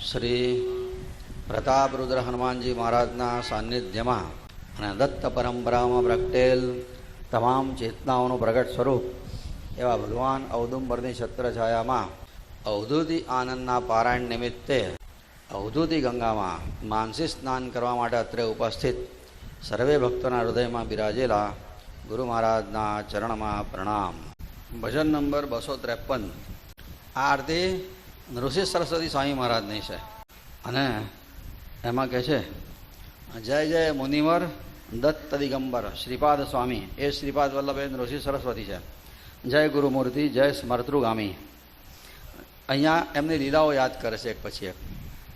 શ્રી પ્રતાપરુદ્ર હનુમાનજી મહારાજના સાનિધ્યમાં અને દત્ત પરંપરામાં પ્રગટેલ તમામ ચેતનાઓનું પ્રગટ સ્વરૂપ એવા ભગવાન ઔદુંબરની છત્રછાયામાં અવધૂતી આનંદના પારાયણ નિમિત્તે અવધૂતી ગંગામાં માનસી સ્નાન કરવા માટે અત્રે ઉપસ્થિત સર્વે ભક્તોના હૃદયમાં બિરાજેલા ગુરુ મહારાજના ચરણમાં પ્રણામ. ભજન નંબર 253. આ આરતી નૃસિંહ સરસ્વતી સ્વામી મહારાજની છે અને એમાં કહે છે, જય જય મુનિવર દત્ત દિગંબર શ્રીપાદ સ્વામી. એ શ્રીપાદ વલ્લભ નૃસિંહ સરસ્વતી છે. જય ગુરુમૂર્તિ, જય સ્મર્તૃગામી. અહીંયા એમની લીલાઓ યાદ કરે છે એક પછી એક.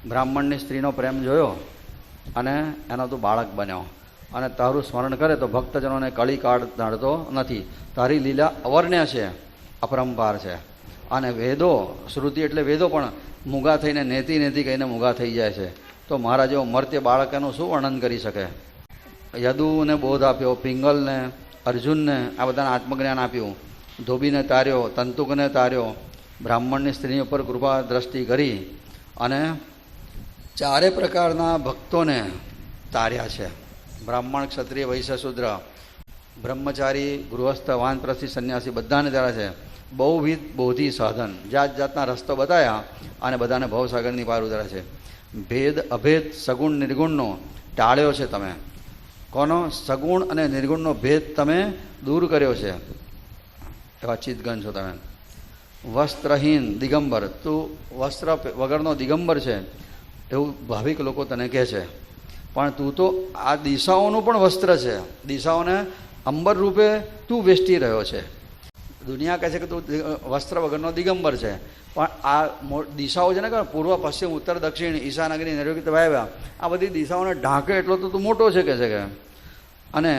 બ્રાહ્મણની સ્ત્રીનો પ્રેમ જોયો અને એનો તું બાળક બન્યો અને તારું સ્મરણ કરે તો ભક્તજનોને કળી કાળ નડતો નથી. તારી લીલા અવર્ણ્ય છે, અપરંપાર છે. અને વેદો, શ્રુતિ એટલે વેદો પણ મૂગા થઈને નેતી નેતી કહીને મૂગા થઈ જાય છે. તો મારા જેવો મર્ત્ય બાળક એનું શું વર્ણન કરી શકે? યદુને બોધ આપ્યો, પિંગલને, અર્જુનને આ બધાને આત્મજ્ઞાન આપ્યું, ધોબીને તાર્યો, તંતુકને તાર્યો, બ્રાહ્મણની સ્ત્રી ઉપર કૃપા દ્રષ્ટિ કરી અને ચારે પ્રકારના ભક્તોને તાર્યા છે. બ્રાહ્મણ, ક્ષત્રિય, વૈશ્ય, શૂદ્ર, બ્રહ્મચારી, ગૃહસ્થ, વાનપ્રસ્થી, સંન્યાસી બધાને તાર્યા છે. બહુવિધ બોધિ સાધન, જાત જાતના રસ્તો બતાવ્યા અને બધાને ભવસાગરની પાર ઉતાર્યા છે. ભેદ અભેદ સગુણ નિર્ગુણનો ટાળ્યો છે તમે. કોનો? સગુણ અને નિર્ગુણનો ભેદ તમે દૂર કર્યો છે. એવા ચિતગન છો તમે. વસ્ત્રહીન દિગંબર, તું વસ્ત્ર વગરનો દિગંબર છે એવું ભાવિક લોકો તને કહે છે. પણ તું તો આ દિશાઓનું પણ વસ્ત્ર છે. દિશાઓને અંબર રૂપે તું વેષ્ટી રહ્યો છે. દુનિયા કહે છે કે તું વસ્ત્ર વગરનો દિગંબર છે, પણ આ દિશાઓ છે ને કે પૂર્વ, પશ્ચિમ, ઉત્તર, દક્ષિણ, ઈશાનગરી, નૈઋત્ય, વાયવ્ય, આ બધી દિશાઓને ઢાંકે એટલો તો તું મોટો છે કે છે કે. અને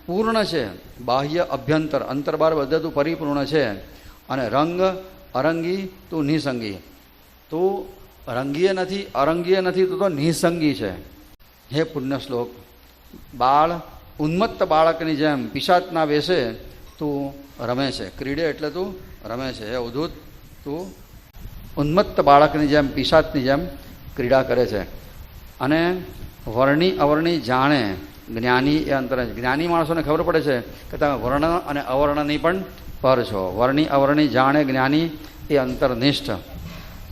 પૂર્ણ છે, બાહ્ય અભ્યંતર, અંતરબાર બધે તું પરિપૂર્ણ છે. અને રંગ અરંગી, તું નિસંગી. તું રંગીય નથી, અરંગીય નથી, તું તો નિસંગી છે. હે પુણ્ય શ્લોક, બાળ ઉન્મત્ત બાળકની જેમ પિશાચના વેશે તું રમે છે. ક્રીડે એટલે તું રમે છે. હે અવધૂત, તું ઉન્મત્ત બાળકની જેમ, પિશાચની જેમ ક્રીડા કરે છે. અને વર્ણી અવર્ણી જાણે જ્ઞાની એ અંતર. જ્ઞાની માણસોને ખબર પડે છે કે તમે વર્ણ અને અવર્ણની પણ પર છો. વર્ણી અવર્ણી જાણે જ્ઞાની એ અંતરનિષ્ઠ.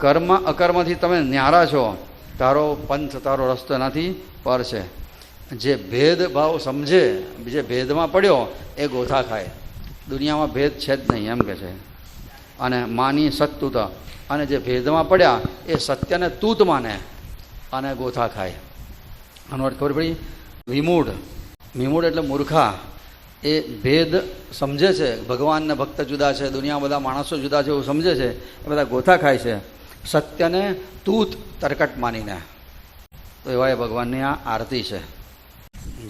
કર્મ અકર્મથી તમે ન્યારા છો. તારો પંથ, તારો રસ્તો એનાથી પર છે. જે ભેદભાવ સમજે, જે ભેદમાં પડ્યો એ ગોથા ખાય. દુનિયામાં ભેદ છે જ નહીં એમ કે છે. અને માની સત્તુત, અને જે ભેદમાં પડ્યા એ સત્યને તૂત માને અને ગોથા ખાય. આનો અર્થ ખબર પડી? વિમૂઢ, વિમૂઢ એટલે મૂર્ખા. એ ભેદ સમજે છે, ભગવાનને ભક્ત જુદા છે, દુનિયામાં બધા માણસો જુદા છે એવું સમજે છે, એ બધા ગોથા ખાય છે સત્યને તૂત તરકટ માનીને. તો એવા એ ભગવાનની આ આરતી છે.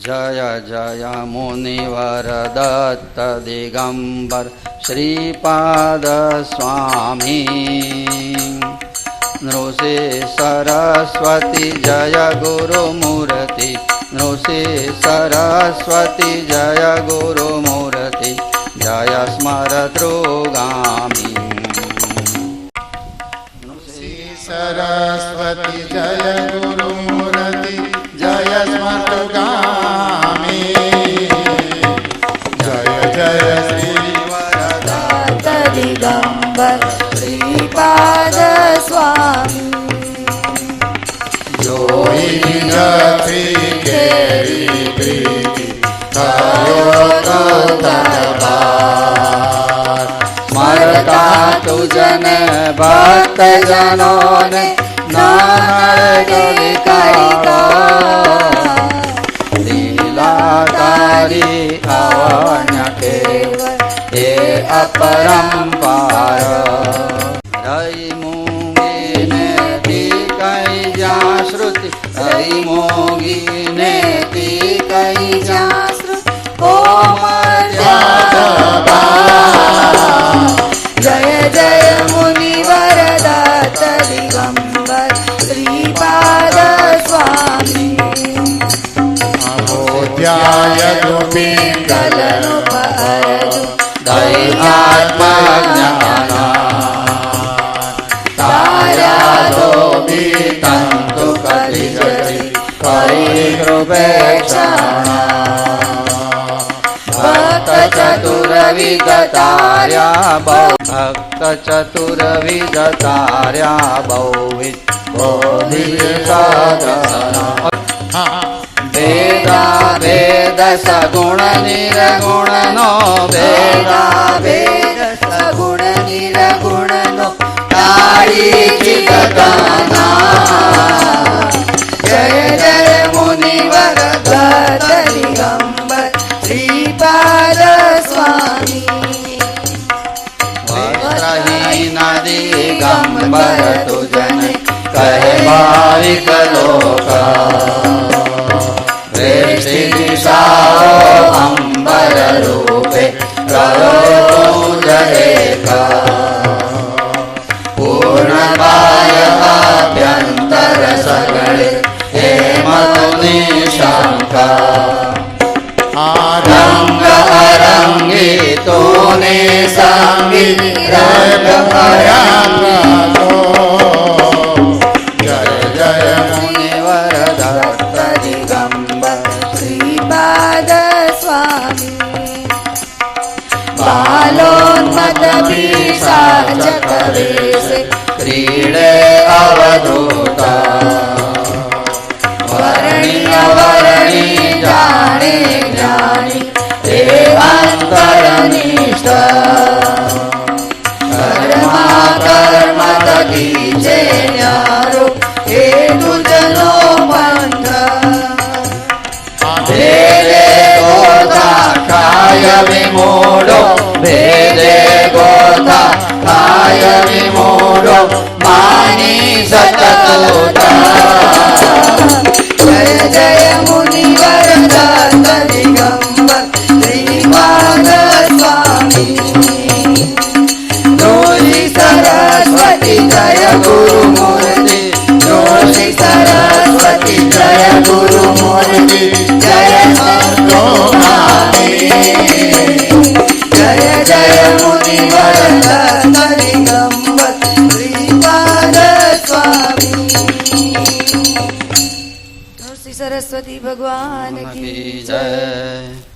જય જય મુનિવર દત્ત દિગંબર શ્રીપાદ સ્વામી. નૃસિંહ સરસ્વતી જય ગુરુમૂર્તિ, નૃસિંહ સરસ્વતી જય ગુરુમૂર્તિ, જય સ્મરતૃગામી. નૃસિંહ સરસ્વતી જય ગુરુમૂર્તિ, જય સ્મરતૃગામી. જય જય શ્રી દત્ત દિગંબર શ્રીપાદ સ્વામી. જોઈ નથી કેરી પ્રીતિ થયો તો દરબાર. સ્મરતા તુજને ભક્તજનોને લીલા તારી અવર્ણ્ય કેવળ એ અપરંપાર. રહી મૂંગીને તી કઈ જ્યાં શ્રુતિ, રહી મૂંગીને તી કઈ જ્યાં શ્રુતિ, કોમળ જય જય મુનિવર દત્ત દિગંબર શ્રીપાદ સ્વામી. અબોધ્યાય પિંગલનું પરજુ દૈવાત્મજ્ઞાન તારા ધોબી તન બહુ ભક્ત ચતુર્વિધ તાર્યા બહુવિધ બોધિ સાધના ભેદા ભેદ સગુણ નિર્ગુણનો ભેદા વેદ સગુણ નિર્ગુણનો તાળી ચિતગના જય જય મુનિવર દત્ત દિગંબર શ્રીપાદ સ્વામી વસ્ત્રહીન દિગંબર તુજને કહે ભાવિક લોકા વેષ્ટિ દિશાઓ અંબર રૂપે કરો જયકા પૂર્ણ બાહ્ય આભ્યંતર સગળે હેમતુ નિશંકા રંગ અરંગી તોને સંગી રંગ ભયા જય જય મુનિવર દત્ત દિગંબર શ્રીપાદ સ્વામી બાલોન્મત પિશાચક વેશે ક્રીડે અવધૂતા વર્ણિય વર્ણી જાણે જ્ઞાની તે અંતરનિષ્ઠ કર્મા કર્મ તકી છે ન્યારો એ તુજનો પંથ ભેદે ગોતા કાય વિમૂઢો ભેદે ગોતા કાય વિમૂઢો માની સતતોતા જય જય મુનિવર દત્ત દિગંબર શ્રીપાદ સ્વામી જોશી સરસ્વતી જય ગુરુમૂર્તિ જોશી સરસ્વતી જય ગુરુમૂર્તિ જય જય જય મુનિવર દત્ત દિગંબર શ્રીપાદ સ્વામી શ્રી સરસ્વતી ભગવાન કી જય